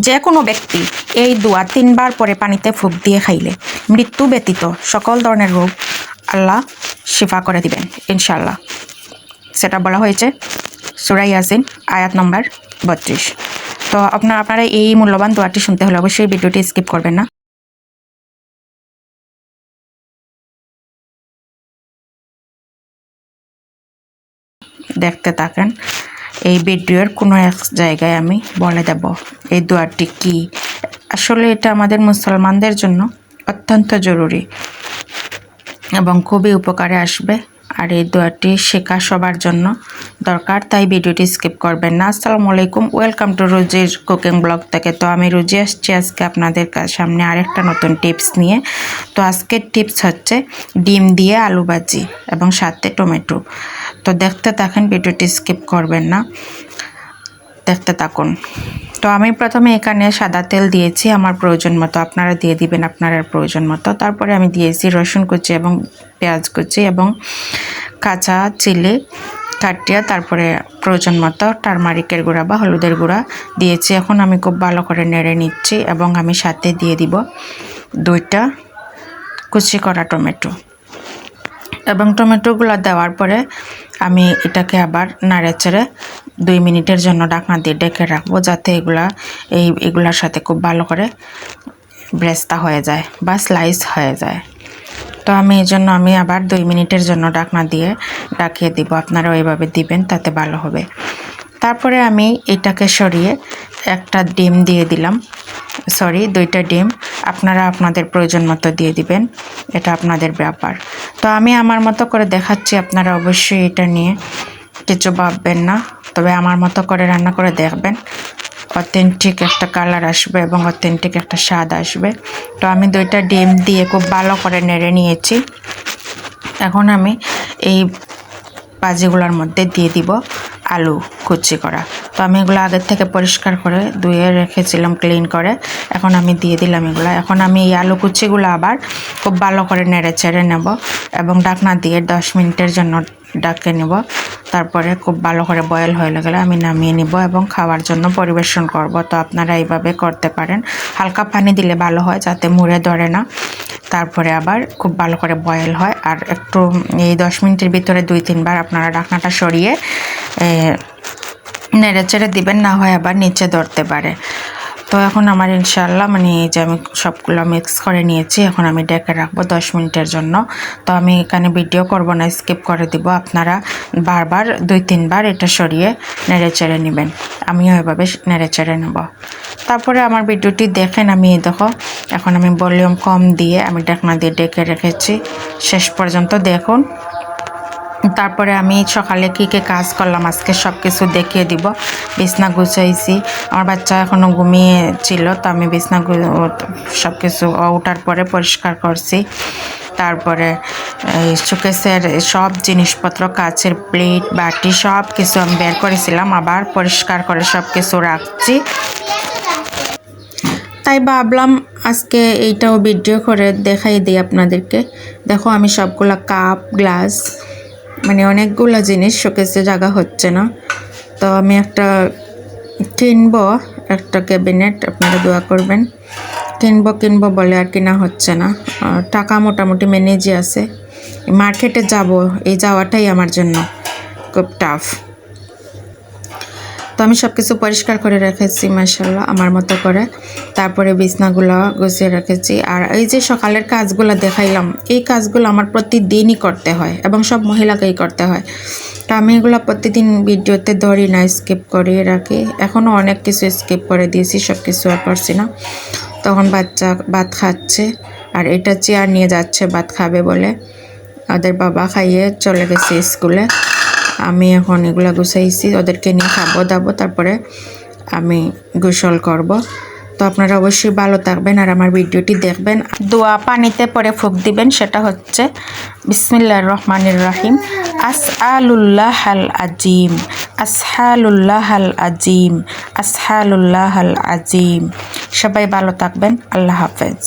যে কোনো ব্যক্তি এই দোয়া 3 বার পরে পানিতে ফুঁক দিয়ে খাইলে মৃত্যু ব্যতীত সকল ধরনের রোগ আল্লাহ শিফা করে দিবেন ইনশাআল্লাহ। সেটা বলা হয়েছে সূরা ইয়াসিন আয়াত নম্বর 32। তো আপনারা এই মূল্যবান দোয়াটি শুনতে হলে অবশ্যই ভিডিওটি স্কিপ করবেন না। দেখতে থাকেন। এই ভিডিওর কোনো এক জায়গায় আমি বলে দেব এই দোয়াটি কি। আসলে এটা আমাদের মুসলমানদের জন্য অত্যন্ত জরুরি এবং খুবই উপকারে আসবে। আর এই দোয়াটি শেখা সবার জন্য দরকার, তাই ভিডিওটি স্কিপ করবেন না। আসসালামু আলাইকুম, ওয়েলকাম টু রুজির কুকিং ব্লগ থেকে। তো আমি রুজি আসছি আজকে আপনাদের সামনে আরেকটা নতুন টিপস নিয়ে। তো আজকের টিপস হচ্ছে ডিম দিয়ে আলু ভাজি এবং সাথে টমেটো। তো দেখতে থাকেন, ভিডিওটি স্কিপ করবেন না, দেখতে থাকুন। তো আমি প্রথমে এখানে সাদা তেল দিয়েছি আমার প্রয়োজন মতো, আপনারা দিয়ে দিবেন আপনার প্রয়োজন মতো। তারপরে আমি দিয়েছি রসুন কুচি এবং পেঁয়াজ কুচি এবং কাঁচা চিলি কাটিয়ে, তারপরে প্রয়োজন মতো টারমারিকের গুঁড়া বা হলুদের গুঁড়া দিয়েছি। এখন আমি খুব ভালো করে নেড়ে নিচ্ছি এবং আমি সাথে দিয়ে দিব 2টা কুচি করা টমেটো। এবং টমেটোগুলো দেওয়ার পরে আমি এটাকে আবার নাড়েচেড়ে 2 মিনিটের জন্য ঢাকনা দিয়ে ঢেকে রাখবো, যাতে এগুলার সাথে খুব ভালো করে ব্রেস্তা হয়ে যায় বা স্লাইস হয়ে যায়। তো আমি এই জন্য আবার 2 মিনিটের জন্য ঢাকনা দিয়ে ঢাকিয়ে দিব। আপনারা ওইভাবে দিবেন, তাতে ভালো হবে। তারপরে আমি এটাকে সরিয়ে একটা ডিম দিয়ে দিলাম, 2টা ডিম। আপনারা আপনাদের প্রয়োজন মতো দিয়ে দিবেন, এটা আপনাদের ব্যাপার। তো আমি আমার মতো করে দেখাচ্ছি, আপনারা অবশ্যই এটা নিয়ে কিছু ভাববেন না, তবে আমার মতো করে রান্না করে দেখবেন, অথেন্টিক একটা কালার আসবে এবং অথেন্টিক একটা স্বাদ আসবে। তো আমি 2টা ডিম দিয়ে খুব ভালো করে নেড়ে নিয়েছি। এখন আমি এই ভাজিগুলোর মধ্যে দিয়ে দিব আলু কুচি করা। তো আমি এগুলো আগের থেকে পরিষ্কার করে ধুয়ে রেখেছিলাম ক্লিন করে, এখন আমি দিয়ে দিলাম এগুলো। এখন আমি এই আলু কুচিগুলো আবার খুব ভালো করে নেড়ে চেড়ে নেব এবং ঢাকনা দিয়ে 10 মিনিটের জন্য ঢাকে নেব। তারপরে খুব ভালো করে বয়েল হয়ে গেলে আমি নামিয়ে নিব এবং খাওয়ার জন্য পরিবেশন করব। তো আপনারা এইভাবে করতে পারেন। হালকা পানি দিলে ভালো হয়, যাতে মুড়ে ধরে না। তারপরে আবার খুব ভালো করে বয়েল হয়। আর একটু এই 10 মিনিটের ভিতরে 2-3 বার আপনারা ঢাকনাটা সরিয়ে নেড়ে চেড়ে দিবেন, না হয় আবার নিচে ধরতে পারে। তো এখন আমার ইনশাআল্লাহ এই যে আমি সবগুলো মিক্স করে নিয়েছি। এখন আমি ঢেকে রাখবো 10 মিনিটের জন্য। তো আমি এখানে ভিডিও করব না, স্কিপ করে দিব। আপনারা বারবার 2-3 বার এটা সরিয়ে নেড়ে চেড়ে নেবেন। আমিও এভাবে নেড়ে চেড়ে নেব। তারপরে আমার ভিডিওটি দেখেন, দেখো এখন আমি ভলিউম কম দিয়ে আমি ঢাকনা দিয়ে ঢেকে রেখেছি, শেষ পর্যন্ত দেখুন। তারপরে আমি সকালে কী কী কাজ করলাম আজকে সব কিছু দেখিয়ে দিব। বিছনা গুছাইছি, আমার বাচ্চা এখনও ঘুমিয়ে ছিল, তো আমি বিছনা সব কিছু ওঠার পরে পরিষ্কার করছি। তারপরে এই শোকেসের সব জিনিসপত্র, কাচের প্লেট বাটি সব কিছু আমি বের করেছিলাম, আবার পরিষ্কার করে সব কিছু রাখছি। তাই ভাবলাম আজকে এইটাও ভিডিও করে দেখাই দিই আপনাদেরকে। দেখো আমি সবগুলা কাপ গ্লাস অনেকগুলো জিনিস শোকেসে জায়গা হচ্ছে না, তো আমি একটা কিনবো, একটা ক্যাবিনেট। আপনারা দোয়া করবেন। কিনবো বলে আর কিনা হচ্ছে না। টাকা মোটামুটি ম্যানেজই আছে। মার্কেটে যাব, এই যাওয়াটাই আমার জন্য খুব টাফ। তো আমি সব কিছু পরিষ্কার করে রেখেছি মাশাআল্লাহ আমার মতো করে। তারপরে বিছনাগুলো গুছিয়ে রেখেছি। আর এই যে সকালের কাজগুলো দেখাইলাম, এই কাজগুলো আমার প্রতিদিনই করতে হয় এবং সব মহিলাকেই করতে হয়। তো আমি এগুলো প্রতিদিন ভিডিওতে ধরি না, স্কিপ করে রাখি। এখনও অনেক কিছু স্কিপ করে দিয়েছি, সব কিছু আর করছি না। তখন বাচ্চা ভাত খাচ্ছে, আর এটা চেয়ার নিয়ে যাচ্ছে ভাত খাবে বলে। ওদের বাবা খাইয়ে চলে গেছে স্কুলে। আমি এখন এগুলো গুছাইছি, ওদেরকে নিয়ে খাবো দাবো, তারপরে আমি গোসল করব। তো আপনারা অবশ্যই ভালো থাকবেন আর আমার ভিডিওটি দেখবেন। দোয়া পানিতে পরে ফুঁক দিবেন, সেটা হচ্ছে বিসমিল্লাহির রহমানির রহিম, আসআলুল্লাহাল আজিম, আসহালুল্লাহাল আজিম, আসহালুল্লাহাল আজিম। সবাই ভালো থাকবেন। আল্লাহ হাফেজ।